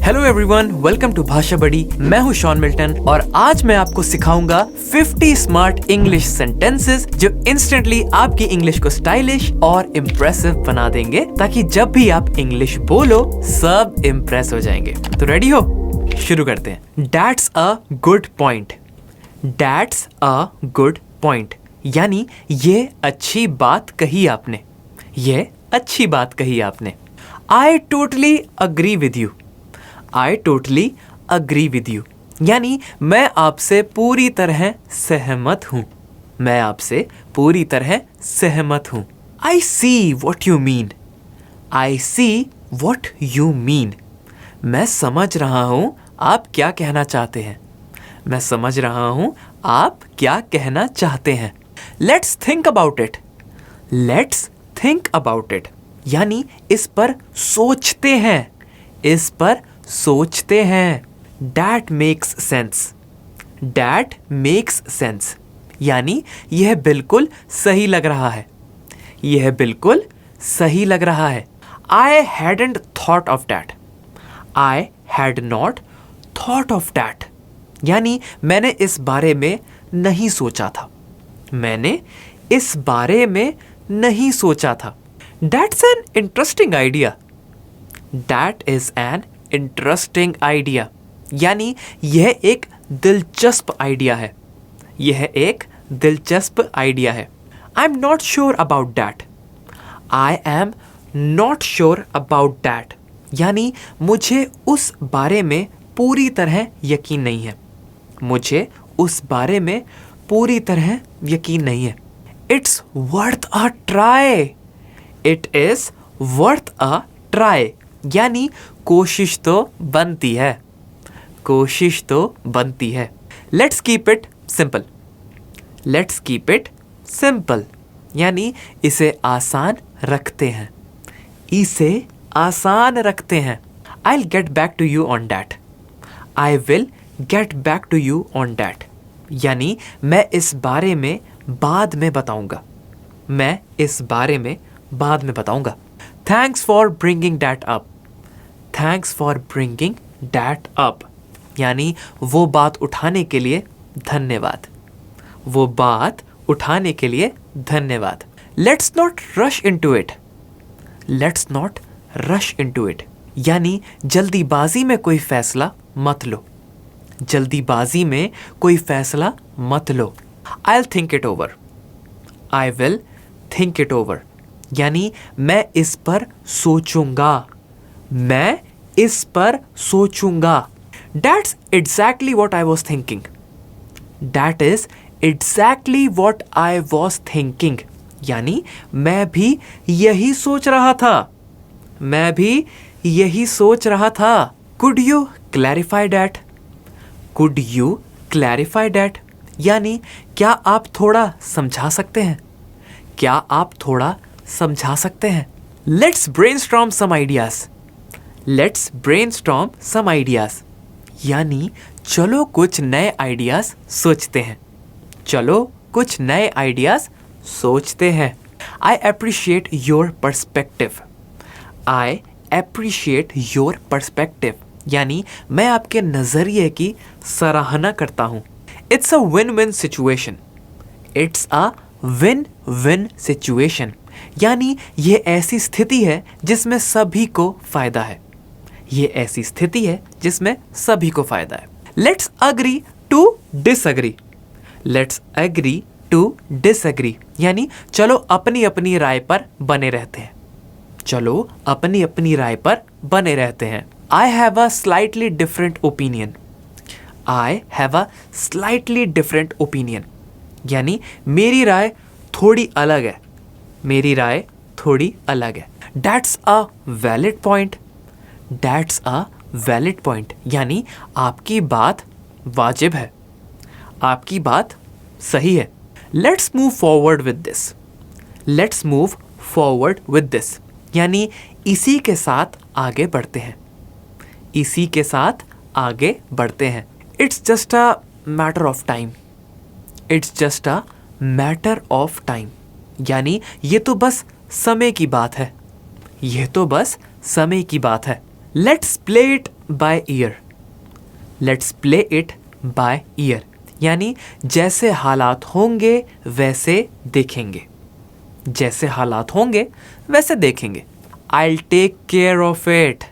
Hello everyone, welcome to भाषा बड़ी। मैं हूँ शॉन मिल्टन और आज मैं आपको सिखाऊंगा 50 स्मार्ट इंग्लिश सेंटेंसेस जो इंस्टेंटली आपकी इंग्लिश को स्टाइलिश और इम्प्रेसिव बना देंगे, ताकि जब भी आप इंग्लिश बोलो सब इम्प्रेस हो जाएंगे। तो रेडी हो? शुरू करते हैं। That's a good point. That's a good point. यानी ये अच्छी बात कही आपने, ये अच्छी बात कही आपने। I totally agree with you. I totally agree with you. यानी मैं आपसे पूरी तरह सहमत हूँ, मैं आपसे पूरी तरह सहमत हूँ। I see what you mean. I see what you mean. मैं समझ रहा हूँ आप क्या कहना चाहते हैं, मैं समझ रहा हूँ आप क्या कहना चाहते हैं। Let's think about it. Let's think about it. यानी इस पर सोचते हैं, इस पर सोचते हैं। That makes sense. That makes sense. यानी यह बिल्कुल सही लग रहा है, यह बिल्कुल सही लग रहा है। I hadn't thought of that. I had not thought of that. यानी मैंने इस बारे में नहीं सोचा था, मैंने इस बारे में नहीं सोचा था। That's an interesting idea. That is an interesting idea. यानी यह एक दिलचस्प आइडिया है, यह एक दिलचस्प आइडिया है। I'm not sure about that. I am not sure about that. यानी मुझे उस बारे में पूरी तरह यकीन नहीं है, मुझे उस बारे में पूरी तरह यकीन नहीं है। It's worth a try. It is worth a try. यानी कोशिश तो बनती है, कोशिश तो बनती है। Let's keep it simple. Let's keep it simple. यानी इसे आसान रखते हैं, इसे आसान रखते हैं। I'll get back to you on that. I will get back to you on that. यानी मैं इस बारे में बाद में बताऊंगा, मैं इस बारे में बाद में बताऊंगा। Thanks for bringing that up. Thanks for bringing that up. यानी वो बात उठाने के लिए धन्यवाद, वो बात उठाने के लिए धन्यवाद। Let's not rush into it. Let's not rush into it. यानी जल्दीबाजी में कोई फैसला मत लो, जल्दीबाजी में कोई फैसला मत लो। I'll think it over. I will think it over. यानी मैं इस पर सोचूंगा, मैं इस पर सोचूंगा। That's exactly what I was thinking. That is exactly what I was thinking. यानी मैं भी यही सोच रहा था, मैं भी यही सोच रहा था। Could you clarify that? Could you clarify that? यानी क्या आप थोड़ा समझा सकते हैं, क्या आप थोड़ा समझा सकते हैं। Let's brainstorm some ideas. Let's brainstorm some ideas. यानी चलो कुछ नए आइडियाज सोचते हैं, चलो कुछ नए आइडियाज सोचते हैं। I appreciate your perspective. I appreciate your perspective. यानी मैं आपके नज़रिए की सराहना करता हूँ। It's a win-win situation. It's a win-win situation. यानी ये ऐसी स्थिति है जिसमें सभी को फायदा है, ये ऐसी स्थिति है जिसमें सभी को फायदा है। Let's agree to disagree. Let's agree to disagree. यानी चलो अपनी अपनी राय पर बने रहते हैं, चलो अपनी अपनी राय पर बने रहते हैं। I have a slightly different opinion. I have a slightly different opinion. यानी मेरी राय थोड़ी अलग है, मेरी राय थोड़ी अलग है। That's a valid point. That's a valid point. यानी आपकी बात वाजिब है, आपकी बात सही है। Let's move forward with this. Let's move forward with this. यानी इसी के साथ आगे बढ़ते हैं, इसी के साथ आगे बढ़ते हैं। It's just a matter of time. It's just a matter of time. यानी ये तो बस समय की बात है, ये तो बस समय की बात है। Let's play it by year, let's play it by year, यानी जैसे हालात होंगे वैसे देखेंगे, जैसे हालात होंगे वैसे देखेंगे। I'll take care of it,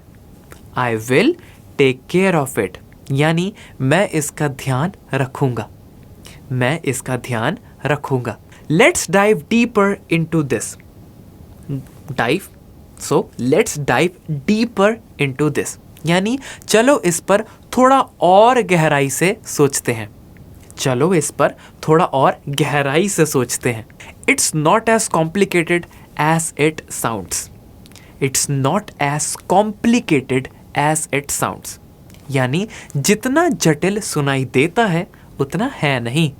I will take care of it, यानी मैं इसका ध्यान रखूंगा, मैं इसका ध्यान रखूंगा। Let's dive deeper into this. Dive, so let's dive deeper into this, यानी चलो इस पर थोड़ा और गहराई से सोचते हैं, चलो इस पर थोड़ा और गहराई से सोचते हैं। It's not as complicated as it sounds. It's not as complicated as it sounds. यानी जितना जटिल सुनाई देता है उतना है नहीं,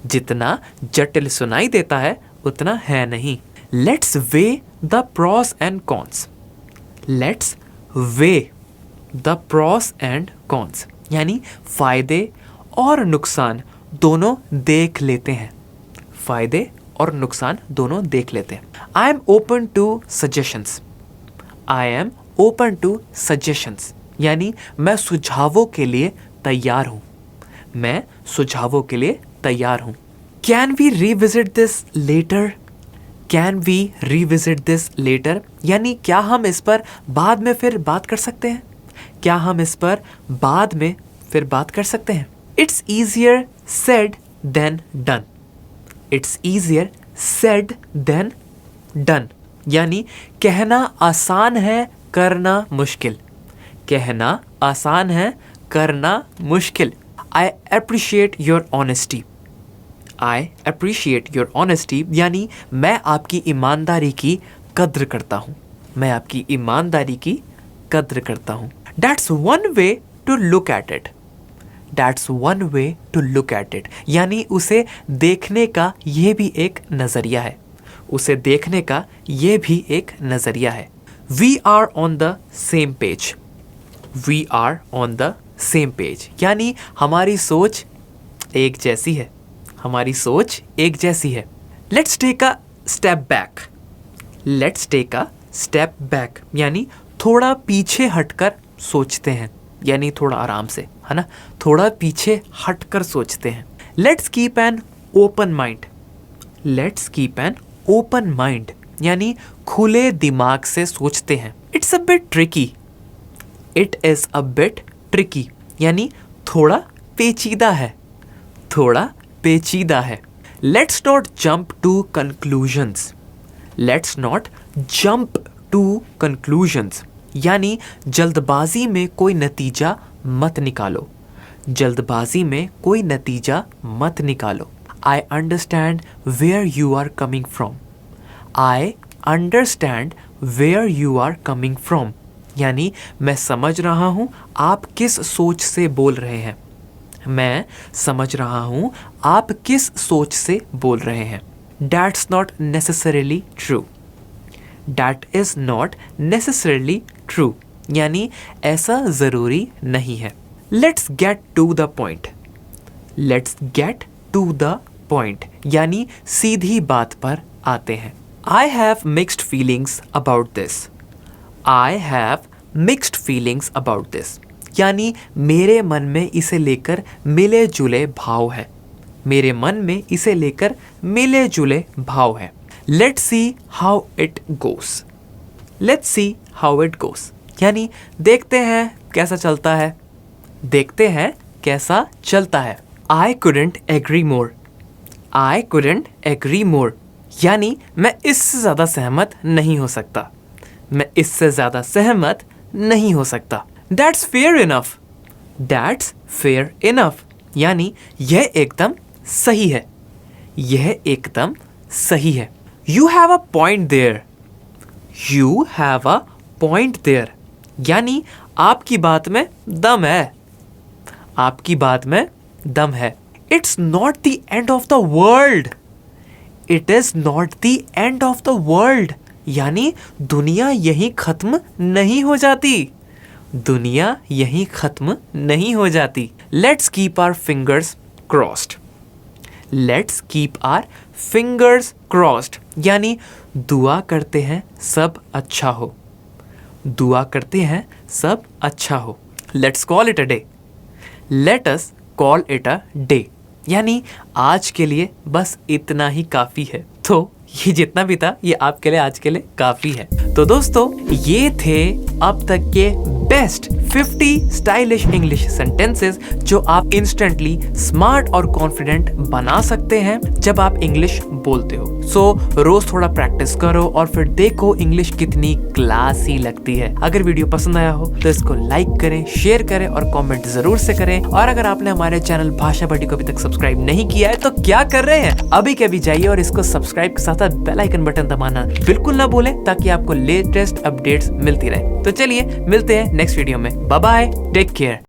जितना जटिल सुनाई देता है उतना है नहीं। Let's weigh the pros and cons. Let's weigh the pros and cons, यानी फायदे और नुकसान दोनों देख लेते हैं, फायदे और नुकसान दोनों देख लेते हैं। I am open to suggestions. I am open to suggestions, यानी मैं सुझावों के लिए तैयार हूँ, मैं सुझावों के लिए तैयार हूँ। Can we revisit this later? Can we revisit this later? यानी क्या हम इस पर बाद में फिर बात कर सकते हैं, क्या हम इस पर बाद में फिर बात कर सकते हैं। It's easier said than done. It's easier said than done, यानी कहना आसान है करना मुश्किल, कहना आसान है करना मुश्किल। I appreciate your honesty. I appreciate your honesty, यानी मैं आपकी ईमानदारी की कद्र करता हूँ, मैं आपकी ईमानदारी की कद्र करता हूँ। That's one way to look at it. That's one way to look at it, यानी उसे देखने का ये भी एक नज़रिया है, उसे देखने का ये भी एक नज़रिया है। We are on the same page. We are on the same page, यानी हमारी सोच एक जैसी है, हमारी सोच एक जैसी है। Let's take a step back. Let's take a step back, यानी थोड़ा पीछे हटकर सोचते हैं, यानी थोड़ा आराम से, है ना, थोड़ा पीछे हटकर सोचते हैं। Let's keep an open mind. Let's keep an open mind, यानी खुले दिमाग से सोचते हैं। It's a bit tricky. It is a bit tricky, यानी थोड़ा पेचीदा है, थोड़ा पेचीदा है। Let's not jump to conclusions. Let's not jump to conclusions, यानी जल्दबाजी में कोई नतीजा मत निकालो, जल्दबाजी में कोई नतीजा मत निकालो। I understand where you are coming from. I understand where you are coming from, यानी मैं समझ रहा हूँ आप किस सोच से बोल रहे हैं, मैं समझ रहा हूँ आप किस सोच से बोल रहे हैं। That's not necessarily true. That is not necessarily true, यानी ऐसा ज़रूरी नहीं है। Let's get to the point. Let's get to the point, यानी सीधी बात पर आते हैं। I have mixed feelings about this. I have mixed feelings about this, यानी मेरे मन में इसे लेकर मिले जुले भाव है, मेरे मन में इसे लेकर मिले जुले भाव है। Let's see how it goes. Let's see how it goes, यानी देखते हैं कैसा चलता है, देखते हैं कैसा चलता है। I couldn't agree more. I couldn't agree more, यानी मैं इससे ज़्यादा सहमत नहीं हो सकता, मैं इससे ज़्यादा सहमत नहीं हो सकता। That's fair enough. That's fair enough, यानी यह एकदम सही है, यह एकदम सही है। You have a point there. You have a point there, यानी आपकी बात में दम है, आपकी बात में दम है। It's not the end of the world. It is not the end of the world, यानी दुनिया यहीं ख़त्म नहीं हो जाती, दुनिया यहीं ख़त्म नहीं हो जाती। Let's keep our fingers crossed. Let's keep our fingers crossed, यानी दुआ करते हैं सब अच्छा हो, दुआ करते हैं सब अच्छा हो। Let's call it a day. Let us call it a day, यानी आज के लिए बस इतना ही काफी है। तो ये जितना भी था ये आपके लिए आज के लिए काफी है। तो दोस्तों ये थे अब तक के बेस्ट 50 स्टाइलिश इंग्लिश सेंटेंसेस जो आप इंस्टेंटली स्मार्ट और कॉन्फिडेंट बना सकते हैं जब आप इंग्लिश बोलते हो। सो रोज थोड़ा प्रैक्टिस करो और फिर देखो इंग्लिश कितनी क्लासी लगती है। अगर वीडियो पसंद आया हो तो इसको लाइक करें, शेयर करें और कमेंट जरूर से करें। और अगर आपने हमारे चैनल भाषा बड़ी को अभी तक सब्सक्राइब नहीं किया है तो क्या कर रहे हैं, अभी के अभी जाइए और इसको सब्सक्राइब के साथ बेल आइकन बटन दबाना बिल्कुल ना भूलें ताकि आपको लेटेस्ट अपडेट्स मिलती रहे। तो चलिए मिलते हैं नेक्स्ट वीडियो में। Bye bye, take care.